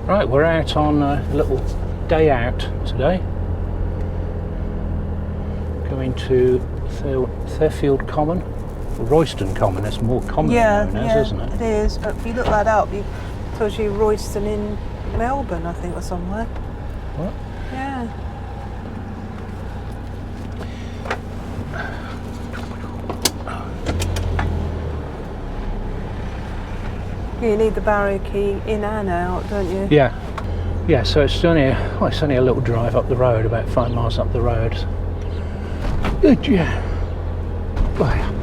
Right, we're out on a little day out today. Going to Therfield Common, or Royston Common. It's more commonly known as, isn't it? It is. If you look that up, it tells you Royston in Melbourne, I think, or somewhere. What? Yeah. You need the barrier key in and out, don't you? Yeah. Yeah, so it's only a little drive up the road, about 5 miles up the road. Good, yeah. Well,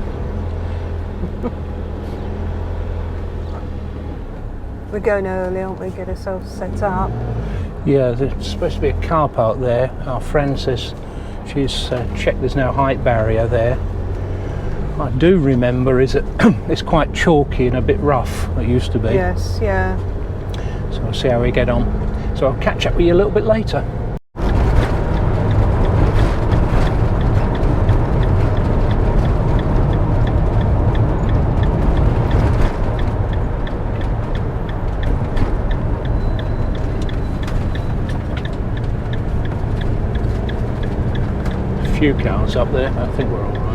We're going early, aren't we? Get ourselves set up. yeah, there's supposed to be a car park there. Our friend says she's checked there's no height barrier there. I do remember is that it's quite chalky and a bit rough, it used to be. Yes, yeah. So we'll see how we get on. So I'll catch up with you a little bit later. A few cars up there, I think we're all right.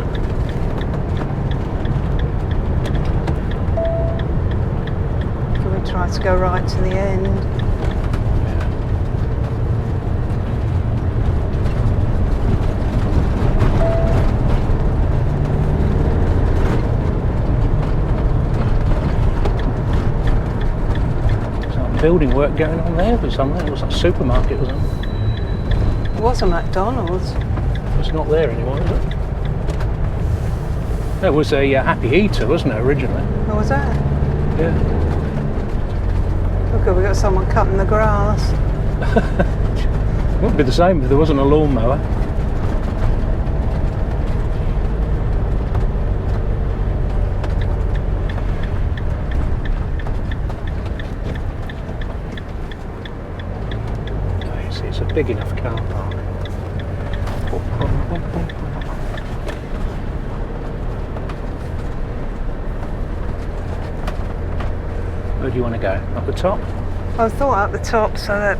Try to go right to the end. There's some building work going on there for something. It was like a supermarket, wasn't it? It was a McDonald's. It's not there anymore, is it? It was a Happy Eater, wasn't it, originally? What was that? Yeah. Look, we got someone cutting the grass. It wouldn't be the same if there wasn't a lawnmower. Oh, you see, it's a big enough car park. Where do you want to go? Up the top? I thought at the top so that,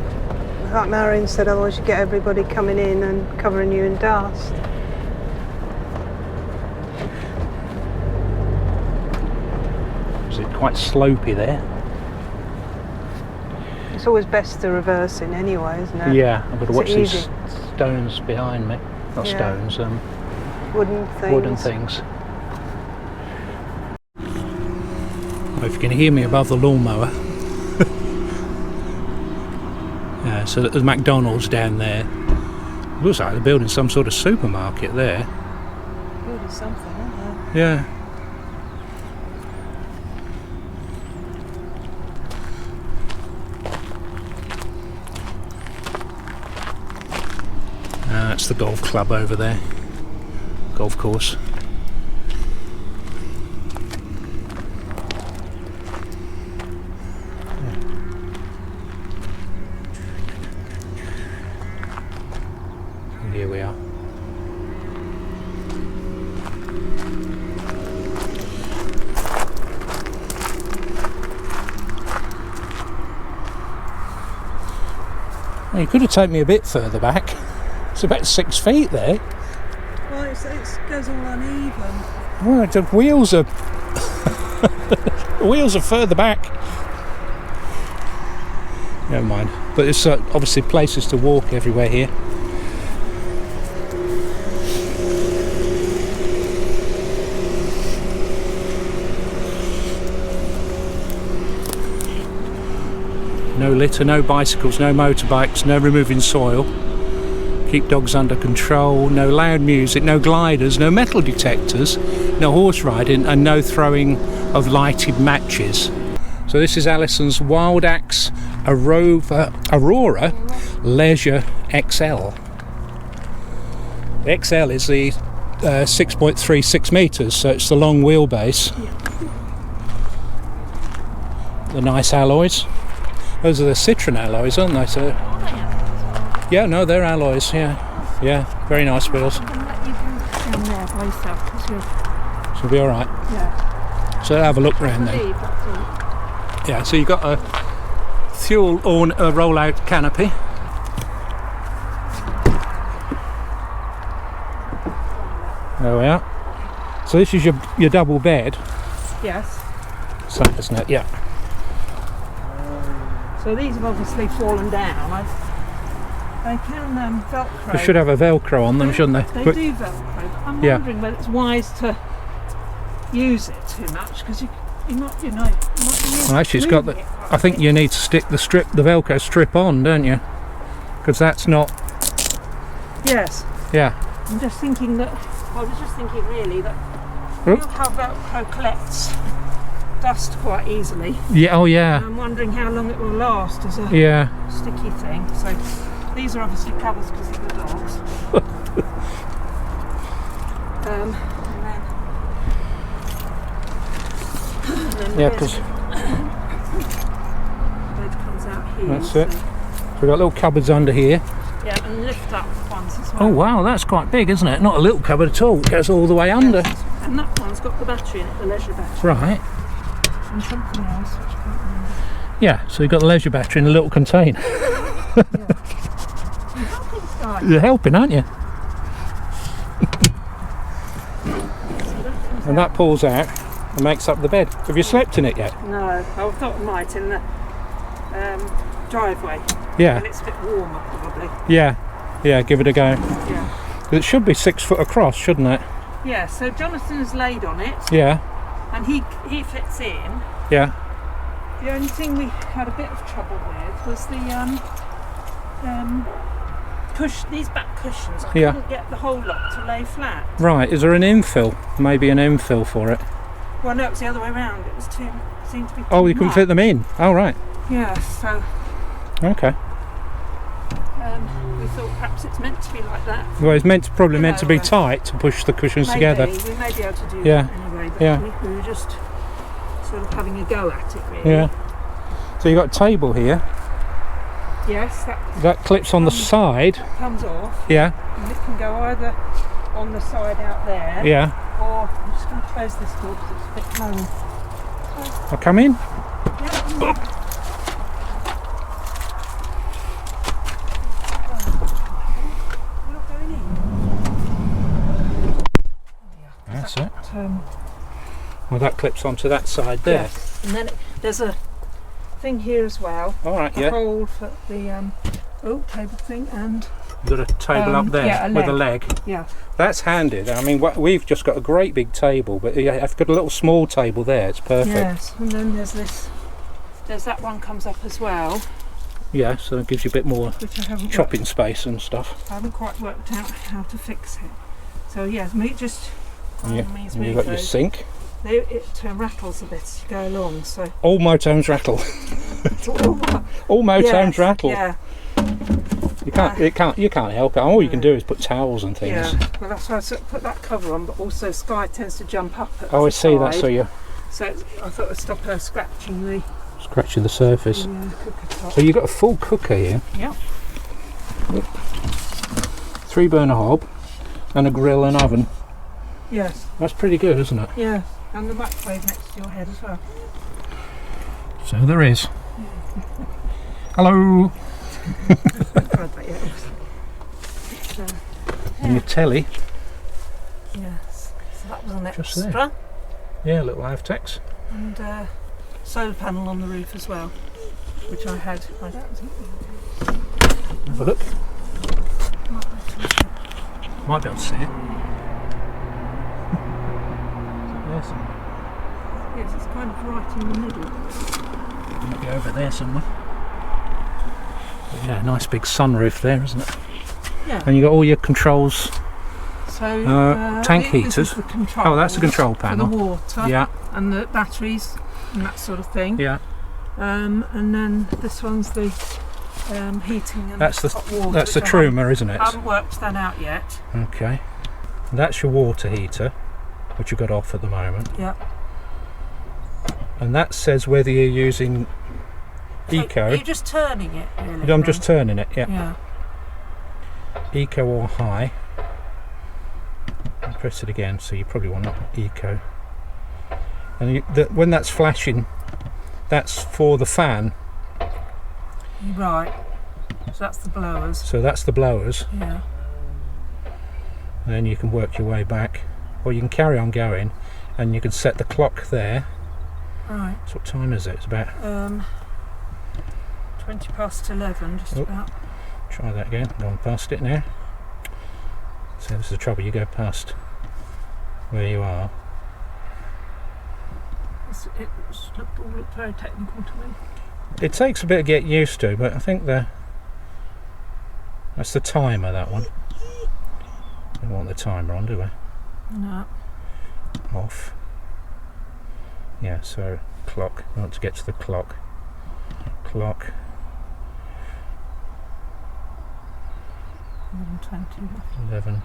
like Marian said, otherwise you get everybody coming in and covering you in dust. Is it quite slopey there? It's always best to reverse in anyway, isn't it? Yeah, I've got to watch these easy? stones behind me. Not Yeah. stones, Wooden things. wooden things. If you can hear me above the lawnmower. Yeah, so there's McDonald's down there. Looks like they're building some sort of supermarket there. Building something, aren't they? Yeah. That's the golf club over there. Golf course. Here we are. Well, you could have taken me a bit further back. It's about 6 feet there. Well, it goes all uneven. Well, the wheels are the wheels are further back. Never mind. But there's obviously places to walk everywhere here. No litter, no bicycles, no motorbikes, no removing soil. Keep dogs under control, no loud music, no gliders, no metal detectors, no horse riding, and no throwing of lighted matches. So this is Alison's Wildax Aurora Leisure XL. The XL is the 6.36 metres, so it's the long wheelbase. The nice alloys. Those are the Citroen alloys, aren't they? So, yeah, no, they're alloys. Yeah, very nice wheels. She'll be all right. Yeah. So have a look round then. Yeah, so you've got a fuel roll-out canopy. There we are. So this is your double bed. Yes. So, isn't it? Yeah. So these have obviously fallen down. They can Velcro. They should have a Velcro on them, shouldn't they? They do Velcro. I'm wondering whether it's wise to use it too much, because you might, Well, actually, it's got the. I think you need to stick the Velcro strip on, don't you? Because that's not. Yes. Yeah. I'm just thinking that. I was just thinking really that you know how Velcro collects dust quite easily. Yeah. Oh, yeah. And I'm wondering how long it will last as a sticky thing. So these are obviously covers because of the dogs. And then Yeah, because bed comes out here. that's it. So we've got little cupboards under here. Yeah, and lift up ones as well. Oh wow, that's quite big, isn't it? Not a little cupboard at all. It goes all the way under. Yes. And that one's got the battery in it, the leisure battery. Right. And something else which I can't remember. Yeah, so you've got the leisure battery in a little container. Yeah. You're helping, guys. You're helping, aren't you? And that pulls out and makes up the bed. Have you slept in it yet? No, I thought I might in the driveway. Yeah. And it's a bit warmer, probably. Yeah. Yeah, give it a go. Yeah. It should be 6 foot across, shouldn't it? Yeah, so Jonathan's laid on it. Yeah. And he fits in. Yeah. The only thing we had a bit of trouble with was the these back cushions. I couldn't get the whole lot to lay flat. Right, is there an infill? Maybe an infill for it? Well, no, it was the other way around. It was seemed to be too Oh, you couldn't much. fit them in? Oh, right. Yeah, so Okay. we thought perhaps it's meant to be like that. Well, it's probably meant to be know, tight to push the cushions Maybe, together. we may be able to do Yeah. that anyway, but Yeah. we were just sort of having a go at it, really. Yeah. So you've got a table here. Yes, That clips on the side. comes off, Yeah. and it can go either on the side out there, Yeah. or I'm just going to close this door because it's a bit closed. I'll come in. Yeah. You're not going in. That's it. Um, Well, that clips onto that side there. Yes, and then there's a thing here as well. All right, A yeah. hole for the table thing, and You've got a table up there yeah, with a leg. yeah. That's handy. I mean, we've just got a great big table, but I've got a little small table there. It's perfect. Yes, and then there's this. There's that one comes up as well, Yeah, so it gives you a bit more which I haven't chopping space and stuff. I haven't quite worked out how to fix it. So yes, me just. Yeah. And you've got your sink. It rattles a bit as you go along. So All motorhomes rattle. All motorhomes rattle. Yeah. You can't help it. All you can do is put towels and things. Yeah. Well, that's why I sort of put that cover on, but also Sky tends to jump up. At Oh, I the see that. side. So you're So I thought I'd stop her scratching the scratching the surface. cooker top. So you've got a full cooker here. Yeah. 3 burner hob and a grill and oven. Yes. That's pretty good, isn't it? Yeah. And the microwave next to your head as well. So there is. Hello. And your telly. Yes. So that was an Just there. extra. Yeah, a little Avtex. And solar panel on the roof as well, which I had. I don't think. Have a look. Might be able to see it. Yes. Yes, it's kind of right in the middle. Might be over there somewhere. But yeah, nice big sunroof there, isn't it? Yeah. And you got all your controls. So tank this heaters. is the control Oh, that's the control for panel. the water. Yeah. And the batteries and that sort of thing. Yeah. And then this one's the heating and That's the hot water. that's the which Truma, isn't it? I haven't worked that out yet. Okay. And that's your water heater, which you've got off at the moment. Yeah. And that says whether you're using eco. You're just turning it, really. I'm just turning it, yeah. Yeah. Eco or high. And press it again, so you probably want eco. And when that's flashing, that's for the fan. Right. So that's the blowers. So that's the blowers. Yeah. And then you can work your way back, or you can carry on going, and you can set the clock there. Right. So what time is it? It's about 20 past 11, just about. Try that again. Going past it now. So this is the trouble. You go past where you are. It all looked very technical to me. It takes a bit to get used to, but I think that's the timer, that one. We don't want the timer on, do we? No. Off. Yeah, so clock. We want to get to the clock. Clock. 11:20. 11.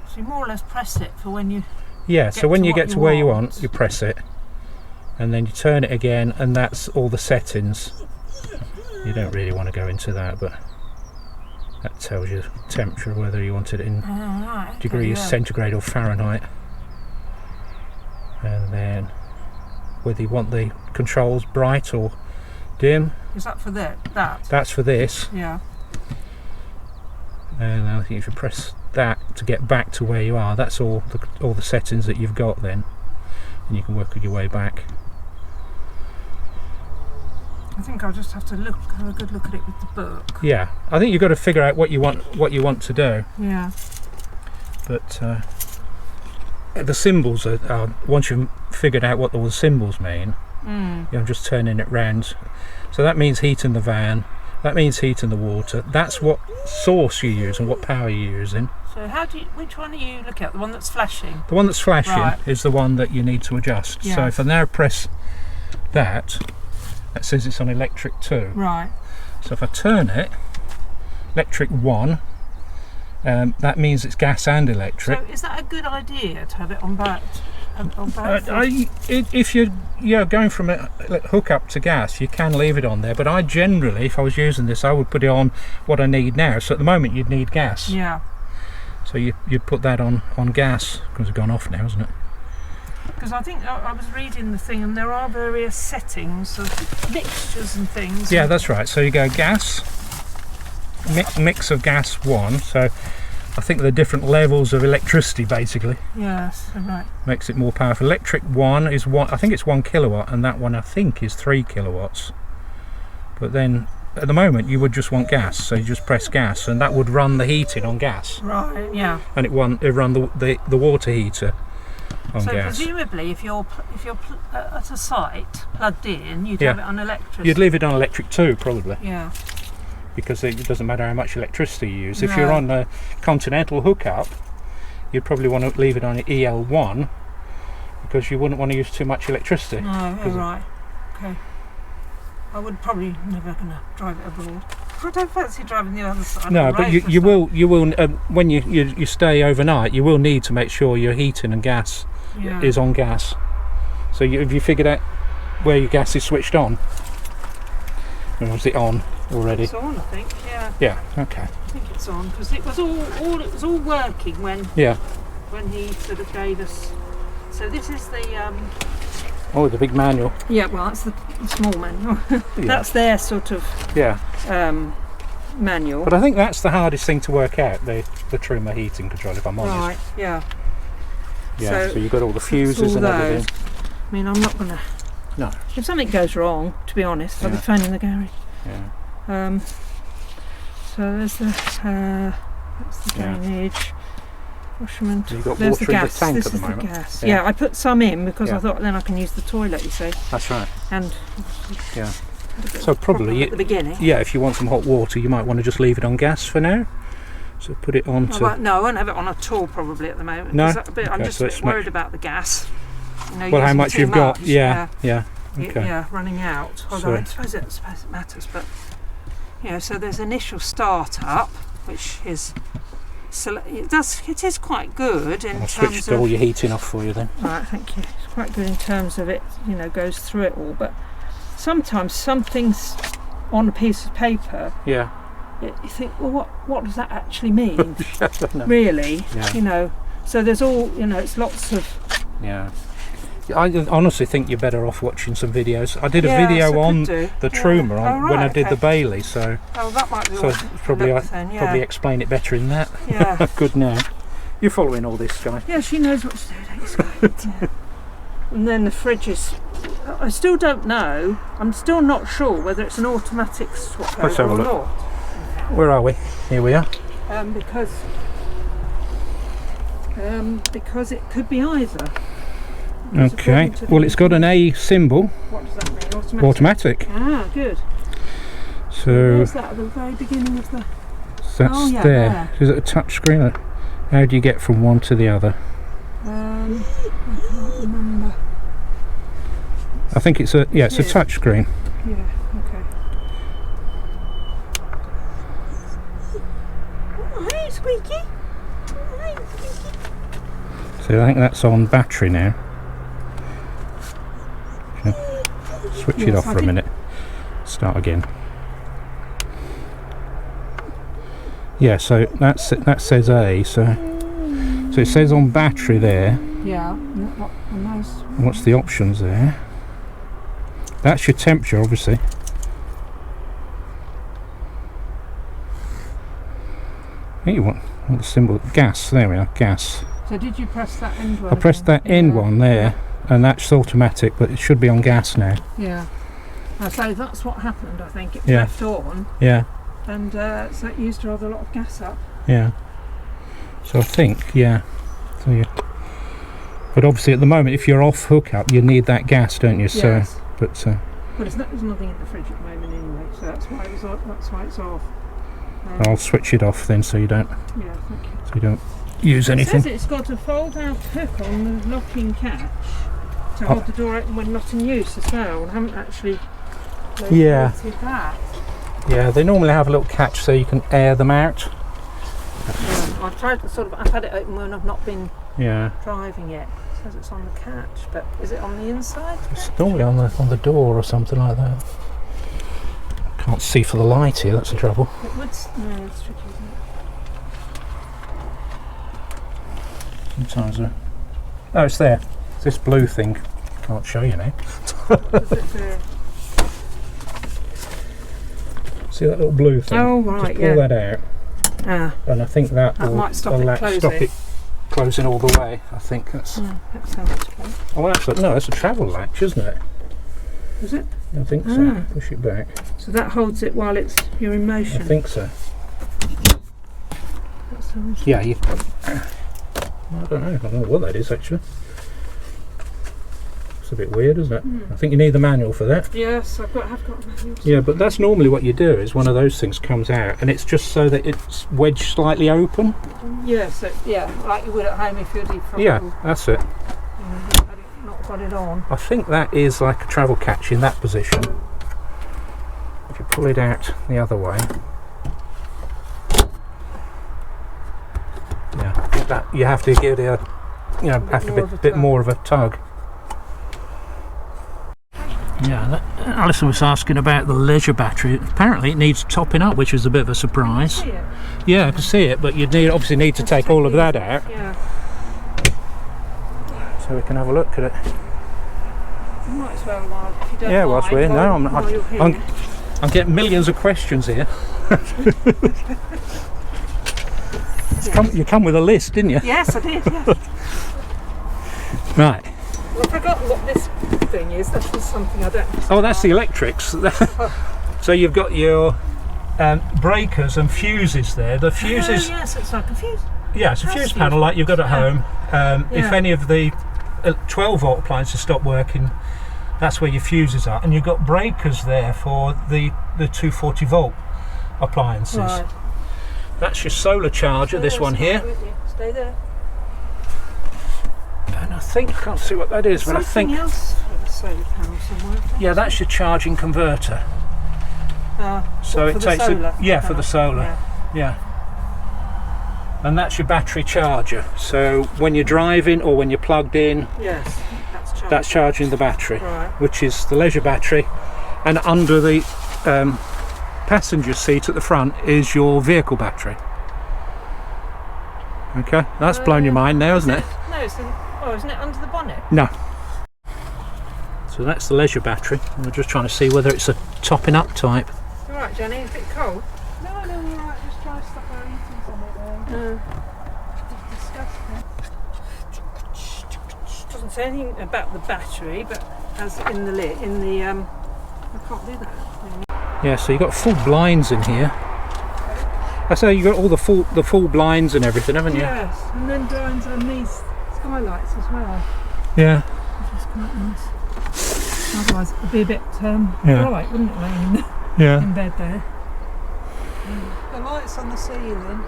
So you more or less press it for when you. Yeah, so when you what get to you where you want. want, you press it. And then you turn it again, and that's all the settings. You don't really want to go into that, but that tells you temperature, whether you want it in Right, okay, degrees centigrade or Fahrenheit. And then whether you want the controls bright or dim. Is that for that? That's for this. Yeah. And I think if you press that to get back to where you are, that's all the settings that you've got then. And you can work your way back. I think I'll just have to have a good look at it with the book. Yeah, I think you've got to figure out what you want to do. Yeah. But the symbols are once you've figured out what all the symbols mean, you're just turning it round. So that means heating the van. That means heating the water. That's what source you use and what power you're using. So which one are you looking at? The one that's flashing? The one that's flashing Right. is the one that you need to adjust. Yeah. So if I now press that says it's on electric 2. Right. So if I turn it, electric 1, that means it's gas and electric. So is that a good idea to have it on both? If you're going from a hookup to gas, you can leave it on there, but I generally, if I was using this, I would put it on what I need now. So at the moment you'd need gas. Yeah. So you'd put that on gas, because it's gone off now, isn't it? Because I think I was reading the thing, and there are various settings of mixtures and things. Yeah, that's right. So you go gas, mix of gas 1. So I think there are different levels of electricity, basically. Yes, right. Makes it more powerful. Electric 1 is I think it's 1 kilowatt, and that one I think is 3 kilowatts. But then at the moment you would just want gas, so you just press gas, and that would run the heating on gas. Right. Yeah. And it run the water heater on So gas. presumably, if you're at a site plugged in, you'd Yeah. have it on electricity. You'd leave it on electric 2 probably, Yeah. because it doesn't matter how much electricity you use. If No. you're on a continental hookup, you'd probably want to leave it on EL1, because you wouldn't want to use too much electricity. No, oh, right. Okay. I would probably never gonna drive it abroad. I don't fancy driving the other side. No, of the but road you for will when you stay overnight, you will need to make sure your heating and gas Yeah. is on gas. So have you figured out where your gas is switched on? Or was it on already? It's on, I think. Yeah. Yeah. Okay. I think it's on because it was all working when Yeah. he sort of gave us. So this is the. Oh, the big manual. Yeah, well, that's the small manual. Yeah. That's their sort of Yeah. manual. But I think that's the hardest thing to work out, the Truma heating control, if I'm honest. Right. Yeah. Yeah. So you've got all the That's fuses all and those. everything. I mean, I'm not gonna. No. If something goes wrong, to be honest, I'll be Yeah. phoning the garage. Yeah. So there's the that's the Yeah. drainage. Washroom. You've got There's water the in the gas. tank This at the is moment. the gas. Yeah. Yeah, I put some in because Yeah. I thought then I can use the toilet. You see, That's right. and Yeah. had a bit So of a probably problem at the beginning. Yeah, if you want some hot water, you might want to just leave it on gas for now. So put it on to. No, I won't have it on at all probably at the moment. No? 'Cause I'm Okay, just so a it's bit worried about the gas. You know, Well, how using much too you've got? much, Yeah. Yeah. y- Okay. yeah, running out. Although So- I suppose it matters, but so there's initial start-up, which is it is quite good in I'll terms switch of. all your heating off for you then. Right, thank you. It's quite good in terms of it, goes through it all. But sometimes some things on a piece of paper, Yeah. you think, well, what does that actually mean? No. Really, Yeah. So there's all, it's lots of. Yeah. I honestly think you're better off watching some videos. I did a Yes, video I on could the do. Truma Oh, right, when I did okay. the Bailey, so Oh, that might be so probably I then, yeah. probably explain it better in that. Yeah. Good now. You're following all this, Sky. Yeah, she knows what to do, don't you, Sky? Yeah. And then the fridge is... I still don't know. I'm still not sure whether it's an automatic swap Let's have a over or look. not. Where are we? Here we are. Because it could be either. Okay. Well, it's got an A symbol. What does that mean? Automatic. Ah, good. So Where's that at the very beginning of the... that's Oh, yeah, there. there. Is it a touch screen? How do you get from one to the other? I can't remember. I think it's a it's a Here. touch screen. Yeah, okay. Oh, hey, Squeaky. Oh, hey, Squeaky. So I think that's on battery now. Switch it Yes, off for a minute. Start again. Yeah, so that says A. So it says on battery there. Yeah, and those... What's the options there? That's your temperature, obviously. I think you want the symbol gas. There we are, gas. So did you press that end one? I pressed that end one there, and that's automatic, but it should be on gas now. Yeah. So that's what happened, I think. It Yeah. left on, Yeah, and so it used rather a lot of gas up. yeah. So I think, yeah. So you. But obviously, at the moment, if you're off hookup, you need that gas, don't you? So, Yes. but But there's nothing in the fridge at the moment anyway, so that's why it's off. I'll switch it off then, so you don't Yeah, thank you. use It anything. says it's got a fold-out hook on the locking catch to hold the door open when not in use as well. I haven't actually Yeah. located that. Yeah, they normally have a little catch so you can air them out. Yeah, I've tried I've had it open when I've not been Yeah, driving it. It says it's on the catch, but is it on the inside? it's normally on the door or something like that. Can't see for the light here. That's the trouble. It would. No, it's tricky, isn't it? Sometimes. Oh, it's there. It's this blue thing. Can't show you now. Is it there? See that little blue thing? Oh, right, Just pull that out, Ah, and I think that will might stop it closing. stop it closing all the way. I think that's. That sounds okay. Oh, actually, no, that's a travel latch, isn't it? Is it? I think so. Ah. Push it back. So that holds it while you're in I motion. think so. That sounds... Yeah, you. I don't know what that is actually. It's a bit weird, isn't it? I think you need the manual for that. Yes, have got a manual. Yeah, but that's normally what you do. Is one of those things comes out, and it's just so that it's wedged slightly open. Yeah, so like you would at home if you're defrosting. Yeah, that's it. Not got it on. I think that is like a travel catch in that position. If you pull it out the other way, yeah, that you have to give it a bit more of a tug. Yeah, Alison was asking about the leisure battery. Apparently, it needs topping up, which was a bit of a surprise. See it? Yeah, I can see it, but you'd obviously need to take all of that out, Yeah. so we can have a look at it. You might as well while if you don't Yeah, mind, whilst we're while you're here. I'm getting millions of questions here. You come with a list, didn't you? Yes, I did. Yeah. Right. Well, I forgot what this thing is. That was something I don't. Oh, that's the electrics. So you've got your breakers and fuses there. The fuses. Oh, yes, it's like a fuse. Yeah, it's a That's fuse fuse panel like you've got at home. If Yeah. any of the 12 volt appliances stop working, that's where your fuses are. And you've got breakers there for the 240 volt appliances. Right. That's your solar charger, this one here. Stay there. And I think, I can't see what that is, but I Something think, else with a solar panel somewhere. yeah, that's your charging converter. So for it the takes solar for the panel. solar. Yeah. And that's your battery charger. So when you're driving or when you're plugged in, Yes, that's charging the battery, Right. which is the leisure battery. And under the passenger seat at the front is your vehicle battery. Okay, that's blown your mind now, isn't it? No, isn't it under the bonnet? No. So that's the leisure battery. We're just trying to see whether it's a topping up type. All right, Jenny, is it cold? No, all right. Just try to stuff our eatings on it. It's disgusting. Doesn't say anything about the battery, but as in the lid, I can't do that. Yeah, so you've got full blinds in here. I say you got all the full blinds and everything, haven't you? Yes, and then blinds and these skylights as well. Yeah. Which is quite nice. Otherwise it'd be a bit bright, wouldn't it, laying in bed there? The lights on the ceiling.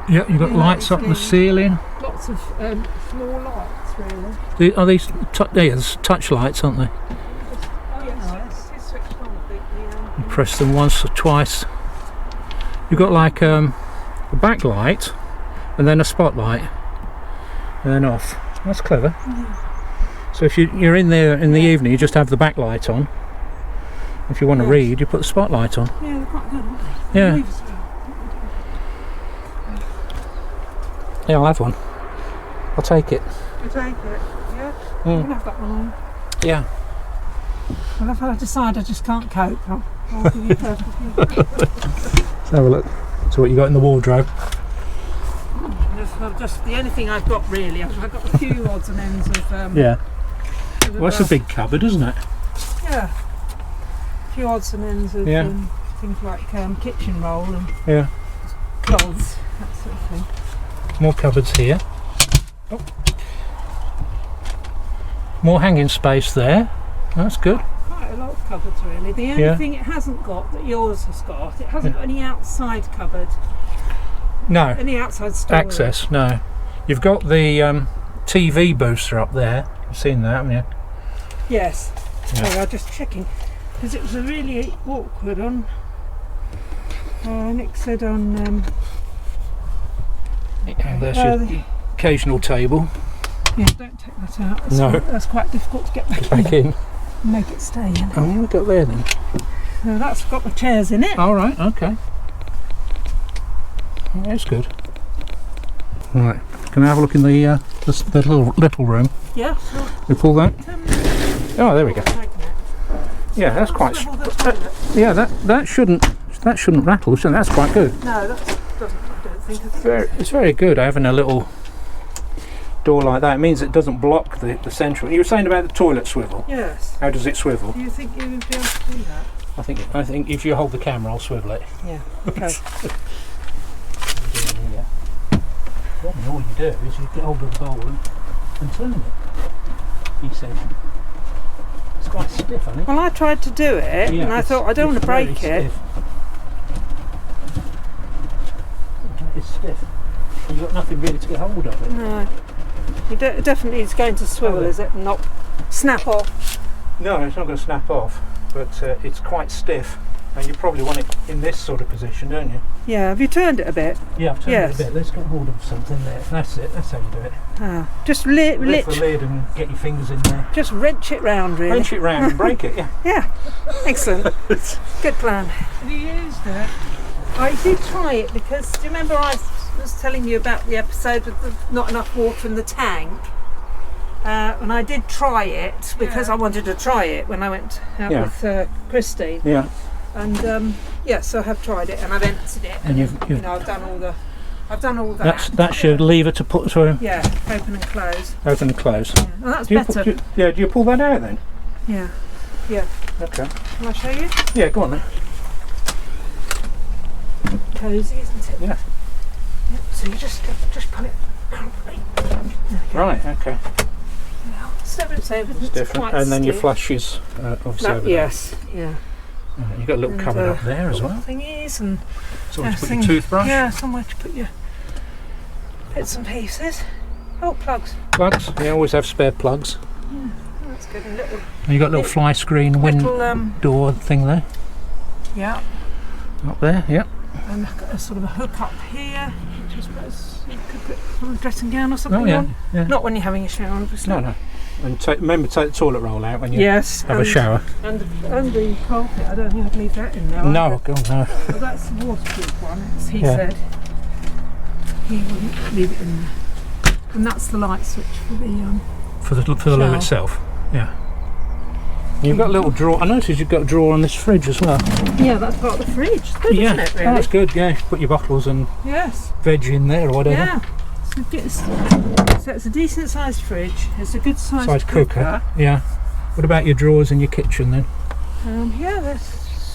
Yeah, you've got lights up the ceiling. Lots of small lights, really. Are these touch lights, aren't they? Oh yes, it's switched on. I think. You press them once or twice. You've got like a backlight and then a spotlight and then off. That's clever. So if you're in there in the evening, you just have the backlight on. If you want to read, you put the spotlight on. Yeah, they're quite good, aren't they? Yeah. Yeah, I'll have one. I'll take it. You take it, yeah? Mm. You can have that one on. Yeah. Well, if I decide I just can't cope, I'll give you a purple. Let's have a look. So what you got in the wardrobe? Just the only thing I've got really, I've got a few odds and ends of Yeah. Well, that's a big cupboard, isn't it? Yeah. A few odds and ends of things like kitchen roll and cloths, that sort of thing. More cupboards here. Oh. More hanging space there. That's good. Quite a lot of cupboards really. The only thing it hasn't got that yours has got, it hasn't got any outside cupboard. No. Any outside storage. Access, no. You've got the TV booster up there. You've seen that, haven't you? Yes. Yeah. So I'm just checking because it was a really awkward on. Nick said on. There's your occasional table. Yeah, don't take that out. That's quite difficult to get Back in. And make it stay in. Oh, what have we got there then? So that's got my chairs in it. All right, okay. That's good. Right, can I have a look in the little room? Yeah, sure. We pull that. Oh, there we go. Yeah, that's quite. Yeah, that shouldn't rattle. So that's quite good. No, that doesn't. I don't think It's very good having a little door like that. It means it doesn't block the central. You were saying about the toilet swivel. Yes. How does it swivel? Do you think you would be able to do that? I think if you hold the camera, I'll swivel it. Yeah. Okay. All you do is you get hold of the bowl and turn it. He said. It's quite stiff, I think. Well, I tried to do it, and I thought I don't want to break it. It's stiff. You've got nothing really to get hold of it. No. It definitely is going to swivel, is it? And not snap off. No, it's not going to snap off, but it's quite stiff. And you probably want it in this sort of position, don't you? Yeah, have you turned it a bit? Yeah, I've turned it a bit. Let's get hold of something there. That's it, that's how you do it. Just lift the lid and get your fingers in there. Just wrench it round, really. Wrench it round and break it, yeah. Yeah, excellent. Good plan. Have you used it? I did try it because, do you remember I was telling you about the episode with not enough water in the tank? And I did try it because I wanted to try it when I went out with Christine. Yeah. And so I have tried it and I've emptied it. And you've I've done all that. That's your lever to put through. Yeah, open and close. Open and close. Yeah. Well, that's better. Do you pull that out then? Yeah. Yeah. Okay. Can I show you? Yeah, go on then. Cosy, isn't it? Yeah. Yep. So you just pull it out. Right. Okay. It's different. And then your flashes, obviously. Over yes. Yeah. You've got a little cupboard up there as well. Thingies and somewhere to put your toothbrush. Yeah, somewhere to put your bits and pieces. Oh, plugs. Plugs. You always have spare plugs. Yeah, that's good. And you got a little Flyscreen window door thing there. Yeah. Up there. Yep. And I've got a sort of a hook up here, which I suppose you could put on a dressing gown or something on. Yeah. Not when you're having a shower, obviously. No. And remember to take the toilet roll out when you have a shower. And the carpet, I don't think I'd leave that in there. No, God, no. Well, that's the waterproof one, as he said. He wouldn't leave it in there. And that's the light switch for the for the loo itself. Yeah. You've got a little drawer. I noticed you've got a drawer on this fridge as well. Yeah, that's part of the fridge. It's good, Yeah, isn't it, really? that's good. Yeah, put your bottles and Yes. veg in there or whatever. Yeah. So it's a decent sized fridge. It's a good sized Size cooker. Yeah. What about your drawers in your kitchen then? Yeah, that's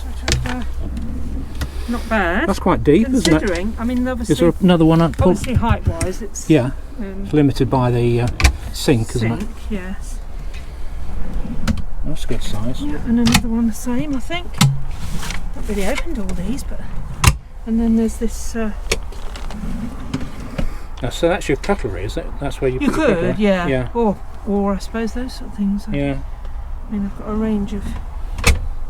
sort of not bad. That's quite deep, isn't it? Considering, I mean, obviously, Is there another one up? obviously height-wise, it's Yeah, it's limited by the sink, isn't it? sink. Yes. That's good size. Yeah, and another one the same, I think. Not really opened all these, but and then there's this. So that's your cutlery, is it? That's where you You put your could, cutlery? yeah. Yeah. Or I suppose those sort of things. Yeah. I mean, I've got a range of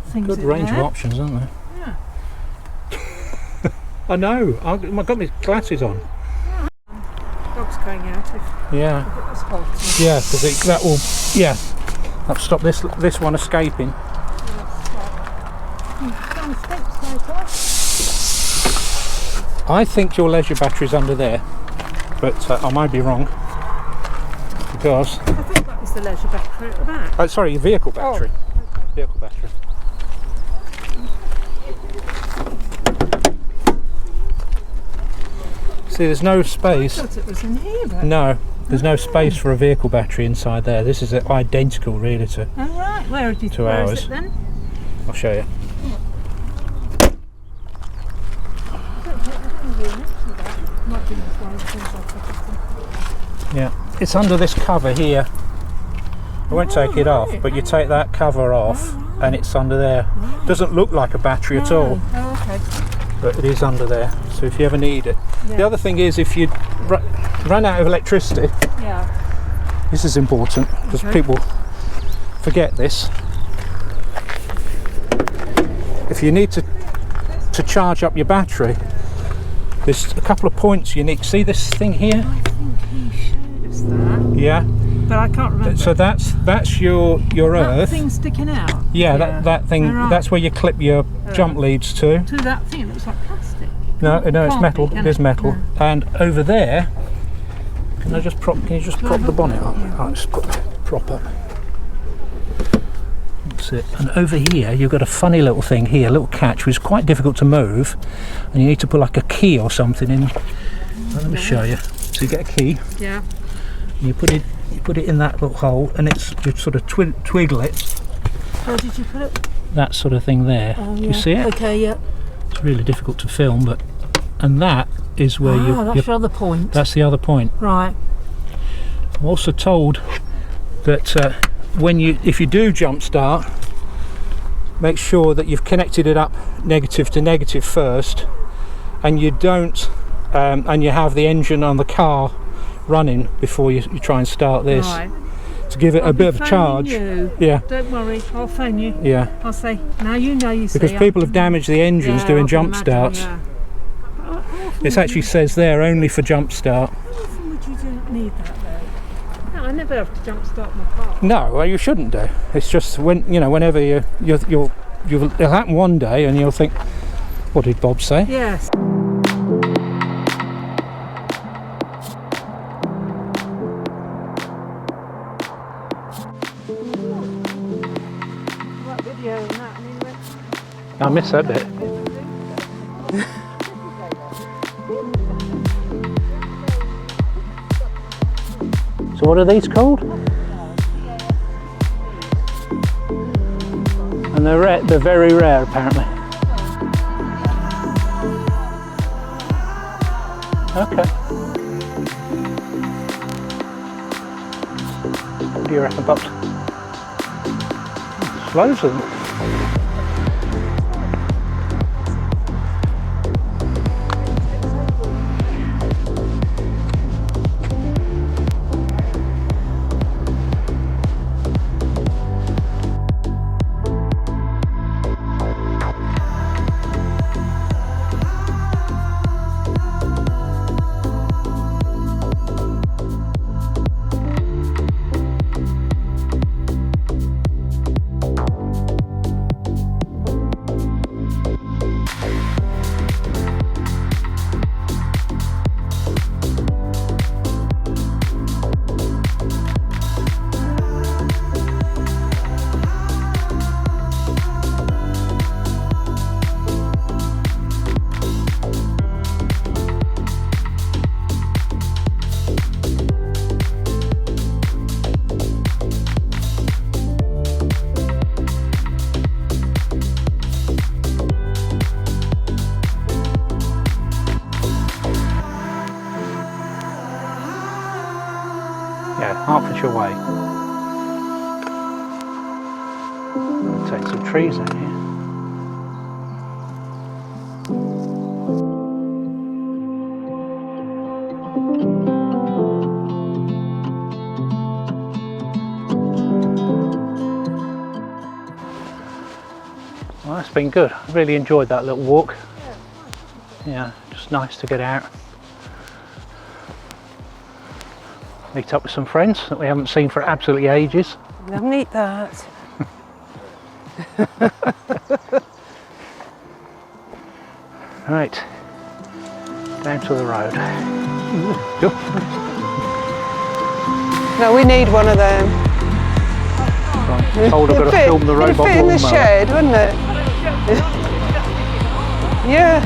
things. Good in range there. of options, aren't there? Yeah. I know. I've got my glasses on. Dog's going out if Yeah. it was hot. Yeah, because that will. Yeah. That'll stop this one escaping. I think your leisure battery's under there, but I might be wrong. Because. I thought that was the leisure battery at the back. Oh, sorry, your vehicle battery. Oh, okay. Vehicle battery. See, there's no space. I thought it was in here, but... No, there's no space for a vehicle battery inside there. This is identical, really, to. Oh, right. Where is To ours. it then? I'll show you. Yeah, it's under this cover here. I won't take it off, but you take that cover off, and it's under there. Doesn't look like a battery at all, Oh, okay. but it is under there. So if you ever need it. Yeah. The other thing is, if you run out of electricity, Yeah. this is important because Okay. people forget this. If you need to charge up your battery, there's a couple of points you need. See this thing here? I think he showed us that, Yeah. but I can't remember. So that's your that earth. thing sticking out. Yeah, that thing. Oh, right. That's where you clip your jump leads to. To that thing, it looks like plastic. No, it's Can't metal. be, can It is it? metal. No. And over there, can you just prop the bonnet up? Yeah. I'll just put the prop up. That's it. And over here, you've got a funny little thing here, a little catch, which is quite difficult to move, and you need to put like a key or something in. Let me show you. So you get a key, Yeah. and you put it in that little hole, and you sort of twiggle it. Where did you put it? That sort of thing there. Oh, You yeah. see it? Okay, yeah. It's really difficult to film, and that is where That's your other point. that's the other point. Right. I'm also told that if you do jump start, make sure that you've connected it up negative to negative first, and you don't, and you have the engine on the car running before you try and start this, Right. to give it I'll a be bit of a phoning charge. you. Yeah, Don't worry, I'll phone you. yeah. I'll say, now you know you see. Because people have damaged the engines doing jump starts. It actually says there only for jump start. How often would you need that though? No, I never have to jump start my car. No, well, you shouldn't do. It's just whenever it'll happen one day, and you'll think, what did Bob say? Yes. That video and that, and he went, I missed that bit. So what are these called? And they're very rare apparently. Okay. What do you reckon, Bob? There's loads of them. Take some trees out here. Well, that's been good. I really enjoyed that little walk. Yeah, just nice to get out. Meet up with some friends that we haven't seen for absolutely ages. I'll need that. Right, down to the road. Go. No, we need one of them. Right, told I've got to film the robot It'd fit in the lawnmower. shed, wouldn't it? Yeah.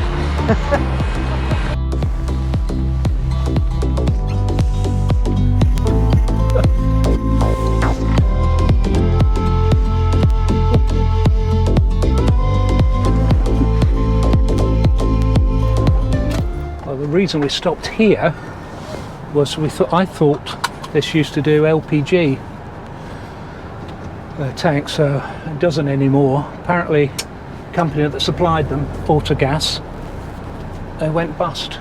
Well, the reason we stopped here was I thought this used to do LPG tanks, so it doesn't anymore. Apparently, the company that supplied them, Autogas, they went bust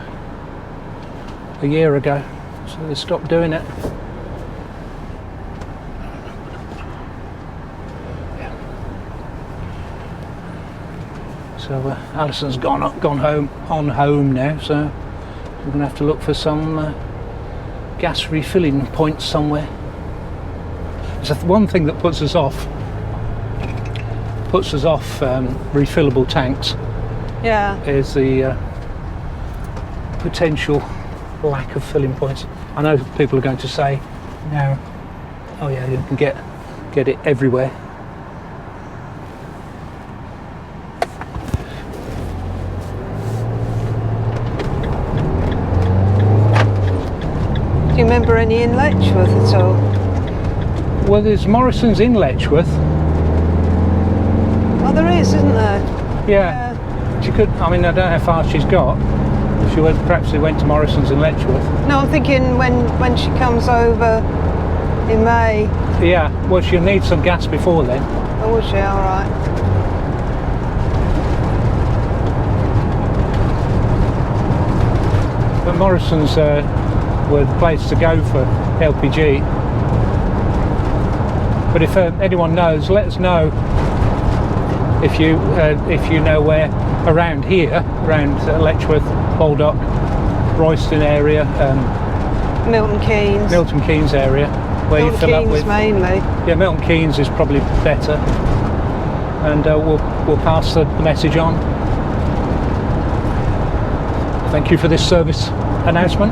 a year ago, so they stopped doing it. So Alison's gone home now, so we're going to have to look for some gas refilling points somewhere. It's one thing that puts us off refillable tanks. Yeah. Is the potential lack of filling points. I know people are going to say, no, oh yeah, you can get it everywhere. Do you remember any in Letchworth at all? Well, there's Morrison's in Letchworth. Oh, there is, isn't there? Yeah. She could. I mean, I don't know how far she's got. She went. Perhaps they went to Morrison's in Letchworth. No, I'm thinking when she comes over in May. Yeah. Well, she'll need some gas before then. Oh, will she? All right. But Morrison's were the place to go for LPG. But if anyone knows, let us know if you know where around here, around Letchworth, Baldock, Royston area, Milton Keynes area, where Milton you fill Keynes up with. mainly. Yeah, Milton Keynes is probably better, and we'll pass the message on. Thank you for this service announcement.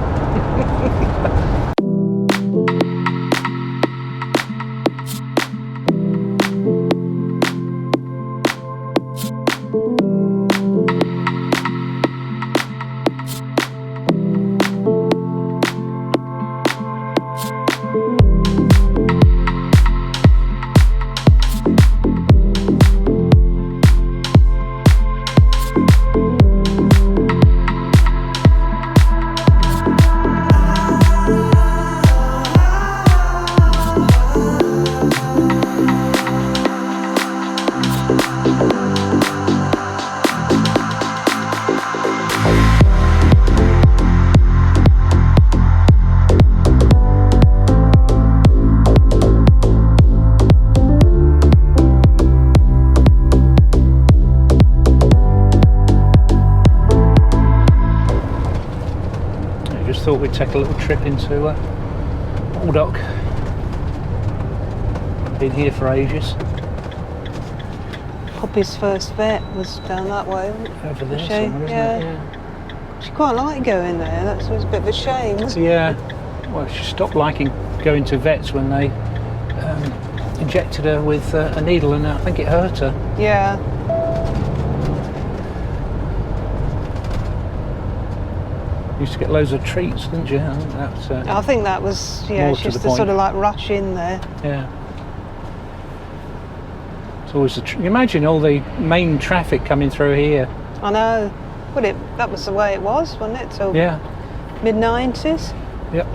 Thought we'd take a little trip into Baldock. Been here for ages. Poppy's first vet was down that way, wasn't it? Over there Was she? somewhere, isn't Yeah. it? Yeah. She quite liked going there. That was a bit of a shame, wasn't it? Yeah. Well, she stopped liking going to vets when they injected her with a needle, and I think it hurt her. Yeah. Used to get loads of treats, didn't you? I think that was, yeah, More she to used the to point. sort of like rush in there. Yeah. It's always you imagine all the main traffic coming through here. I know. Well, that was the way it was, wasn't it? Till Yeah. mid-90s. Yep.